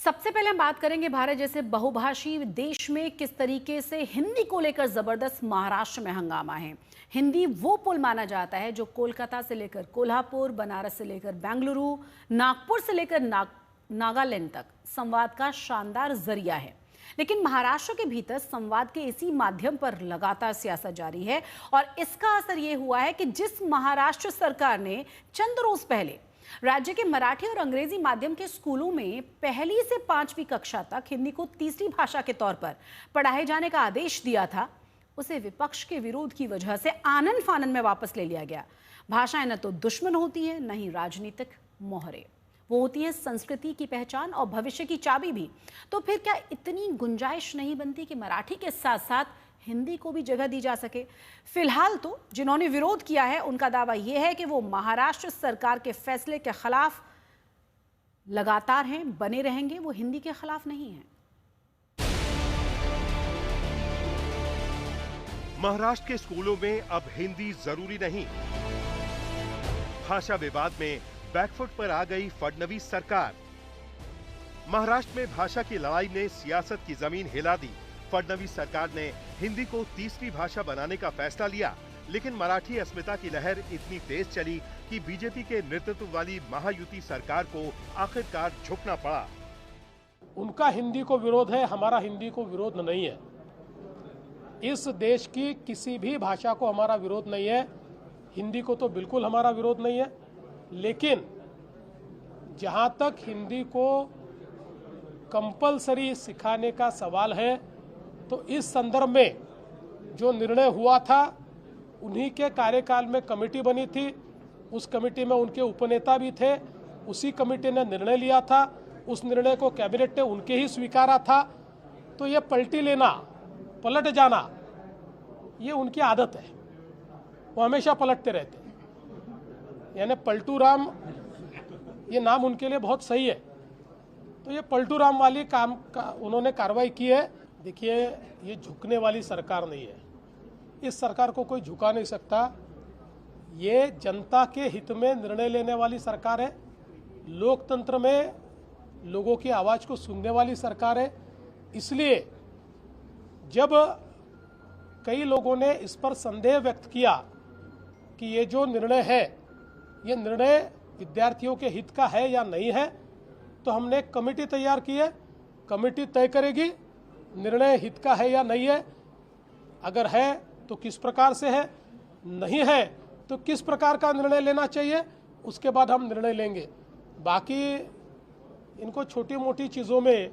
सबसे पहले हम बात करेंगे भारत जैसे बहुभाषी देश में किस तरीके से हिंदी को लेकर जबरदस्त महाराष्ट्र में हंगामा है। हिंदी वो पुल माना जाता है जो कोलकाता से लेकर कोल्हापुर, बनारस से लेकर बेंगलुरु, नागपुर से लेकर नागालैंड तक संवाद का शानदार जरिया है। लेकिन महाराष्ट्र के भीतर संवाद के इसी माध्यम पर लगातार सियासत जारी है और इसका असर ये हुआ है कि जिस महाराष्ट्र सरकार ने चंद रोज पहले राज्य के मराठी और अंग्रेजी माध्यम के स्कूलों में पहली से 5वीं कक्षा तक हिंदी को तीसरी भाषा के तौर पर पढ़ाए जाने का आदेश दिया था, उसे विपक्ष के विरोध की वजह से आनन फानन में वापस ले लिया गया। भाषाएं न तो दुश्मन होती है, न ही राजनीतिक मोहरे, वो होती है संस्कृति की पहचान और भविष्य की चाबी भी। तो फिर क्या इतनी गुंजाइश नहीं बनती कि मराठी के साथ साथ हिंदी को भी जगह दी जा सके? फिलहाल तो जिन्होंने विरोध किया है उनका दावा यह है कि वो महाराष्ट्र सरकार के फैसले के खिलाफ लगातार हैं, बने रहेंगे, वो हिंदी के खिलाफ नहीं हैं। महाराष्ट्र के स्कूलों में अब हिंदी जरूरी नहीं। भाषा विवाद में बैकफुट पर आ गई फडणवीस सरकार। महाराष्ट्र में भाषा की लड़ाई ने सियासत की जमीन हिला दी। फडणवीस सरकार ने हिंदी को तीसरी भाषा बनाने का फैसला लिया, लेकिन मराठी अस्मिता की लहर इतनी तेज चली कि बीजेपी के नेतृत्व वाली महायुति सरकार को आखिरकार झुकना पड़ा। उनका हिंदी को विरोध है, हमारा हिंदी को विरोध नहीं है। इस देश की किसी भी भाषा को हमारा विरोध नहीं है, हिंदी को तो बिल्कुल हमारा विरोध नहीं है। लेकिन जहां तक हिंदी को कंपलसरी सिखाने का सवाल है, तो इस संदर्भ में जो निर्णय हुआ था, उन्हीं के कार्यकाल में कमेटी बनी थी, उस कमेटी में उनके उपनेता भी थे, उसी कमेटी ने निर्णय लिया था, उस निर्णय को कैबिनेट ने उनके ही स्वीकारा था। तो ये पलटी लेना, पलट जाना, ये उनकी आदत है, वो हमेशा पलटते रहते हैं। यानी पलटू राम, ये नाम उनके लिए बहुत सही है। तो ये पलटू राम वाली काम का उन्होंने कार्रवाई की है। देखिए, ये झुकने वाली सरकार नहीं है, इस सरकार को कोई झुका नहीं सकता। ये जनता के हित में निर्णय लेने वाली सरकार है, लोकतंत्र में लोगों की आवाज को सुनने वाली सरकार है। इसलिए जब कई लोगों ने इस पर संदेह व्यक्त किया कि ये जो निर्णय है, ये निर्णय विद्यार्थियों के हित का है या नहीं है, तो हमने एक कमेटी तैयार की है। कमेटी तय करेगी निर्णय हित का है या नहीं है। अगर है तो किस प्रकार से है, नहीं है तो किस प्रकार का निर्णय लेना चाहिए, उसके बाद हम निर्णय लेंगे। बाकी इनको छोटी मोटी चीजों में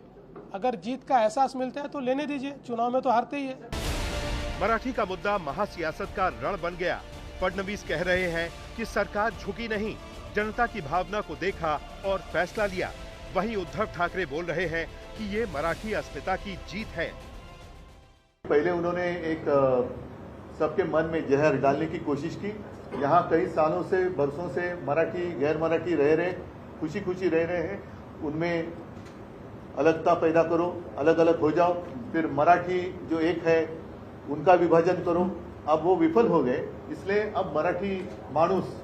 अगर जीत का एहसास मिलता है तो लेने दीजिए, चुनाव में तो हारते ही है। मराठी का मुद्दा महासियासत का रण बन गया। फडणवीस कह रहे हैं कि सरकार झुकी नहीं, जनता की भावना को देखा और फैसला लिया। वहीं उद्धव ठाकरे बोल रहे हैं कि ये मराठी अस्मिता की जीत है। पहले उन्होंने एक सबके मन में जहर डालने की कोशिश की। यहाँ कई सालों से, बरसों से मराठी गैर मराठी रह रहे, खुशी खुशी रह रहे हैं। उनमें अलगता पैदा करो, अलग अलग हो जाओ, फिर मराठी जो एक है उनका विभाजन करो। अब वो विफल हो गए, इसलिए अब मराठी मानुस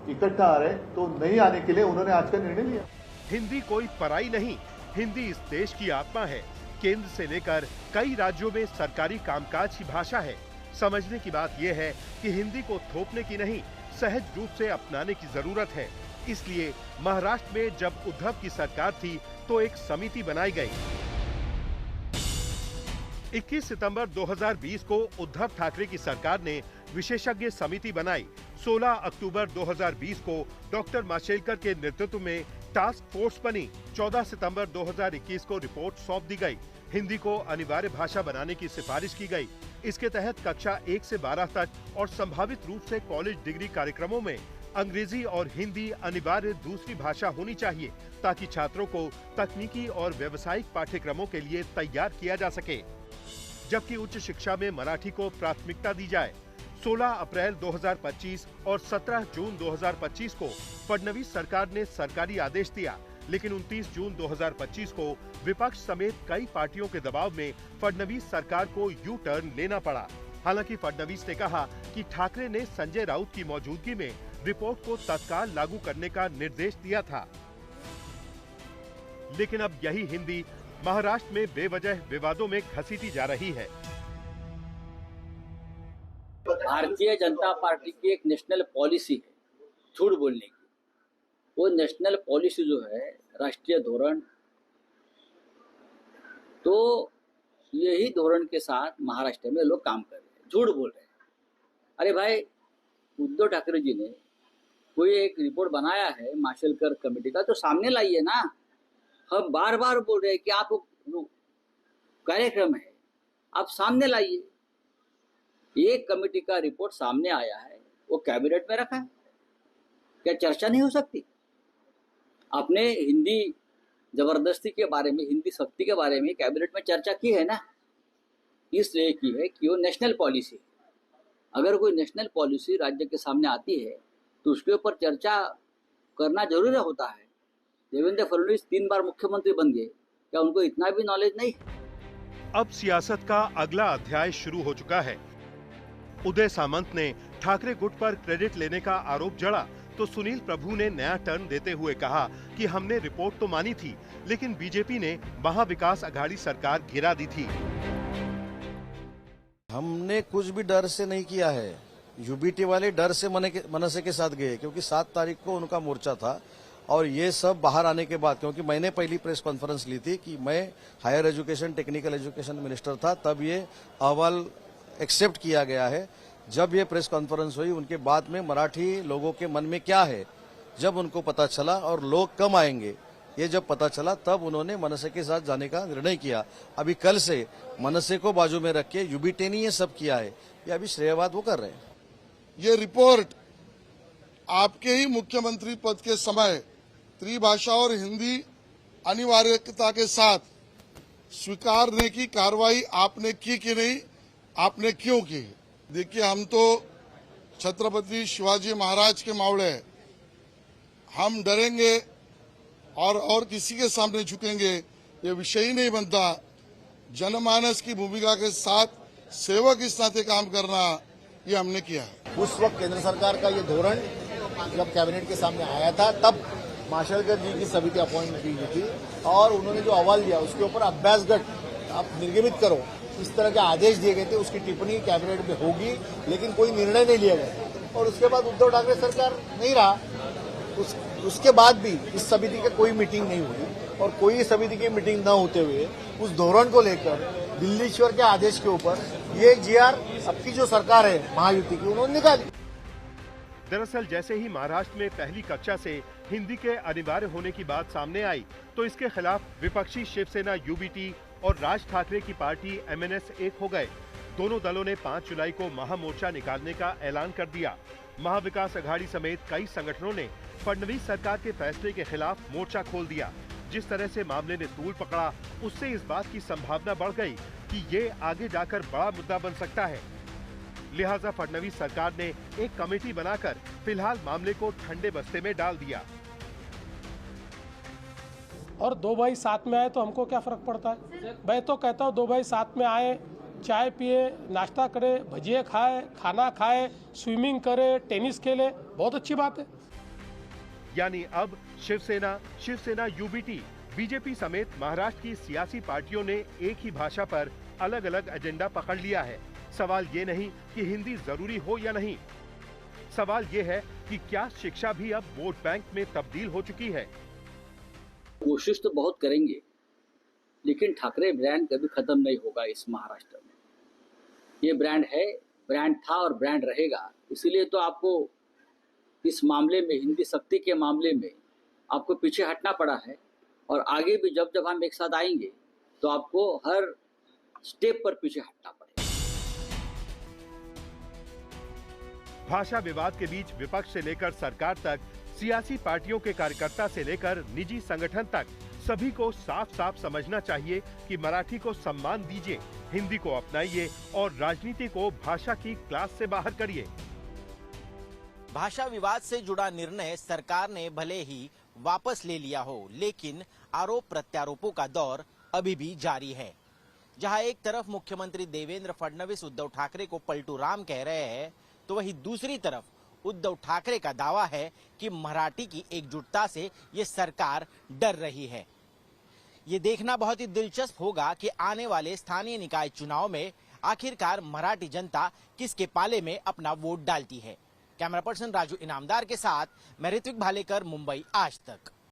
इकट्ठा आ रहे, तो नहीं आने के लिए उन्होंने आज का निर्णय लिया। हिंदी कोई पराई नहीं, हिंदी इस देश की आत्मा है। केंद्र से लेकर कई राज्यों में सरकारी कामकाज की भाषा है। समझने की बात यह है कि हिंदी को थोपने की नहीं, सहज रूप से अपनाने की जरूरत है। इसलिए महाराष्ट्र में जब उद्धव की सरकार थी तो एक समिति बनाई गई। 21 सितंबर 2020 को उद्धव ठाकरे की सरकार ने विशेषज्ञ समिति बनाई। 16 अक्टूबर 2020 को डॉक्टर माशेलकर के नेतृत्व में टास्क फोर्स बनी। 14 सितंबर 2021 को रिपोर्ट सौंप दी गई। हिंदी को अनिवार्य भाषा बनाने की सिफारिश की गई। इसके तहत कक्षा 1 से 12 तक और संभावित रूप से कॉलेज डिग्री कार्यक्रमों में अंग्रेजी और हिंदी अनिवार्य दूसरी भाषा होनी चाहिए, ताकि छात्रों को तकनीकी और व्यावसायिक पाठ्यक्रमों के लिए तैयार किया जा सके। जबकि उच्च शिक्षा में मराठी को प्राथमिकता दी जाए। 16 अप्रैल 2025 और 17 जून 2025 को फडणवीस सरकार ने सरकारी आदेश दिया, लेकिन 29 जून 2025 को विपक्ष समेत कई पार्टियों के दबाव में फडणवीस सरकार को यू टर्न लेना पड़ा। हालांकि फडणवीस ने कहा कि ठाकरे ने संजय राउत की मौजूदगी में रिपोर्ट को तत्काल लागू करने का निर्देश दिया था। लेकिन अब यही हिंदी महाराष्ट्र में बेवजह विवादों में घसीटी जा रही है। भारतीय जनता पार्टी की एक नेशनल पॉलिसी है झूठ बोलने की। वो नेशनल पॉलिसी जो है, राष्ट्रीय धोरण, तो यही धोरण के साथ महाराष्ट्र में लोग काम कर रहे हैं, झूठ बोल रहे हैं। अरे भाई, उद्धव ठाकरे जी ने कोई एक रिपोर्ट बनाया है माशेलकर कमेटी का, तो सामने लाइए ना। हम बार बार बोल रहे हैं कि आप कार्यक्रम है, आप सामने लाइए। एक कमेटी का रिपोर्ट सामने आया है, वो कैबिनेट में रखा है, क्या चर्चा नहीं हो सकती? आपने हिंदी जबरदस्ती के बारे में, हिंदी सख्ती के बारे में कैबिनेट में चर्चा की है ना, इसलिए की है कि वो नेशनल पॉलिसी। अगर कोई नेशनल पॉलिसी राज्य के सामने आती है तो उसके ऊपर चर्चा करना जरूरी होता है। देवेंद्र फडणवीस 3 बार मुख्यमंत्री बन गए, क्या उनको इतना भी नॉलेज नहीं? अब सियासत का अगला अध्याय शुरू हो चुका है। उदय सामंत ने ठाकरे गुट पर क्रेडिट लेने का आरोप जड़ा तो सुनील प्रभु ने नया टर्न देते हुए कहा कि हमने रिपोर्ट तो मानी थी, लेकिन बीजेपी ने महाविकास अघाड़ी सरकार गिरा दी थी। हमने कुछ भी डर से नहीं किया है। यूबीटी वाले डर से मनसे के साथ गए, क्योंकि 7 तारीख को उनका मोर्चा था। और ये सब बाहर आने के बाद, क्योंकि मैंने पहली प्रेस कॉन्फ्रेंस ली थी कि मैं higher education, technical education minister था, तब ये अहवाल एक्सेप्ट किया गया है। जब ये प्रेस कॉन्फ्रेंस हुई, उनके बाद में मराठी लोगों के मन में क्या है, जब उनको पता चला और लोग कम आएंगे, ये जब पता चला, तब उन्होंने मनसे के साथ जाने का निर्णय किया। अभी कल से मनसे को बाजू में रख के यूबीटी ने ये सब किया है, ये अभी श्रेयवाद वो कर रहे हैं। ये रिपोर्ट आपके ही मुख्यमंत्री पद के समय त्रिभाषा और हिंदी अनिवार्यता के साथ स्वीकारने की कार्रवाई आपने की कि नहीं, आपने क्यों की? देखिए, हम तो छत्रपति शिवाजी महाराज के मावड़े हैं। हम डरेंगे और किसी के सामने झुकेंगे, ये विषय ही नहीं बनता। जनमानस की भूमिका के साथ सेवक इस नाते काम करना, ये हमने किया है। उस वक्त केंद्र सरकार का ये धोरण जब कैबिनेट के सामने आया था, तब माशेलकर जी की समिति अपॉइंट की गई थी और उन्होंने जो अहवाल दिया उसके ऊपर अभ्यासगत आप निर्गमित करो, इस तरह के आदेश दिए गए थे। उसकी टिप्पणी कैबिनेट में होगी, लेकिन कोई निर्णय नहीं लिया गया। और उसके बाद उद्धव ठाकरे सरकार नहीं रहा, उसके बाद भी इस समिति की कोई मीटिंग नहीं हुई। और कोई समिति की मीटिंग न होते हुए उस धोरण को लेकर दिल्लीश्वर के आदेश के ऊपर ये GR अब की जो सरकार है महायुति की, उन्होंने निकाली। दरअसल जैसे ही महाराष्ट्र में पहली कक्षा से हिंदी के अनिवार्य होने की बात सामने आई, तो इसके खिलाफ विपक्षी शिवसेना यूबीटी और राज ठाकरे की पार्टी MNS एक हो गए। दोनों दलों ने 5 जुलाई को महामोर्चा निकालने का ऐलान कर दिया। महाविकास अघाड़ी समेत कई संगठनों ने फडणवीस सरकार के फैसले के खिलाफ मोर्चा खोल दिया। जिस तरह से मामले ने तूल पकड़ा, उससे इस बात की संभावना बढ़ गई कि ये आगे जाकर बड़ा मुद्दा बन सकता है। लिहाजा फडणवीस सरकार ने एक कमेटी बनाकर फिलहाल मामले को ठंडे बस्ते में डाल दिया। और 2 भाई साथ में आए तो हमको क्या फर्क पड़ता है? मैं तो कहता हूँ 2 भाई साथ में आए, चाय पिए, नाश्ता करे, भजिए खाए, खाना खाए, स्विमिंग करे, टेनिस खेले, बहुत अच्छी बात है। यानी अब शिवसेना यूबीटी, बीजेपी समेत महाराष्ट्र की सियासी पार्टियों ने एक ही भाषा पर अलग अलग एजेंडा पकड़ लिया है। सवाल ये नहीं कि हिंदी जरूरी हो या नहीं, सवाल ये है कि क्या शिक्षा भी अब वोट बैंक में तब्दील हो चुकी है। कोशिश तो बहुत करेंगे, लेकिन ठाकरे ब्रांड कभी खत्म नहीं होगा इस महाराष्ट्र में। ये ब्रांड है, ब्रांड था और ब्रांड रहेगा। इसीलिए तो आपको इस मामले में, हिंदी सख्ती के मामले में आपको पीछे हटना पड़ा है। और आगे भी जब जब हम एक साथ आएंगे तो आपको हर स्टेप पर पीछे हटना पड़ेगा। भाषा विवाद के बीच विपक्ष से लेकर सरकार तक, सियासी पार्टियों के कार्यकर्ता से लेकर निजी संगठन तक सभी को साफ साफ समझना चाहिए कि मराठी को सम्मान दीजिए, हिंदी को अपनाइए और राजनीति को भाषा की क्लास से बाहर करिए। भाषा विवाद से जुड़ा निर्णय सरकार ने भले ही वापस ले लिया हो, लेकिन आरोप प्रत्यारोपों का दौर अभी भी जारी है। जहां एक तरफ मुख्यमंत्री देवेंद्र फडणवीस उद्धव ठाकरे को पलटू राम कह रहे हैं, तो वहीं दूसरी तरफ उद्धव ठाकरे का दावा है कि मराठी की एकजुटता से ये सरकार डर रही है। ये देखना बहुत ही दिलचस्प होगा कि आने वाले स्थानीय निकाय चुनाव में आखिरकार मराठी जनता किसके पाले में अपना वोट डालती है। कैमरा पर्सन राजू इनामदार के साथ मैं ऋत्विक भालेकर, मुंबई आज तक।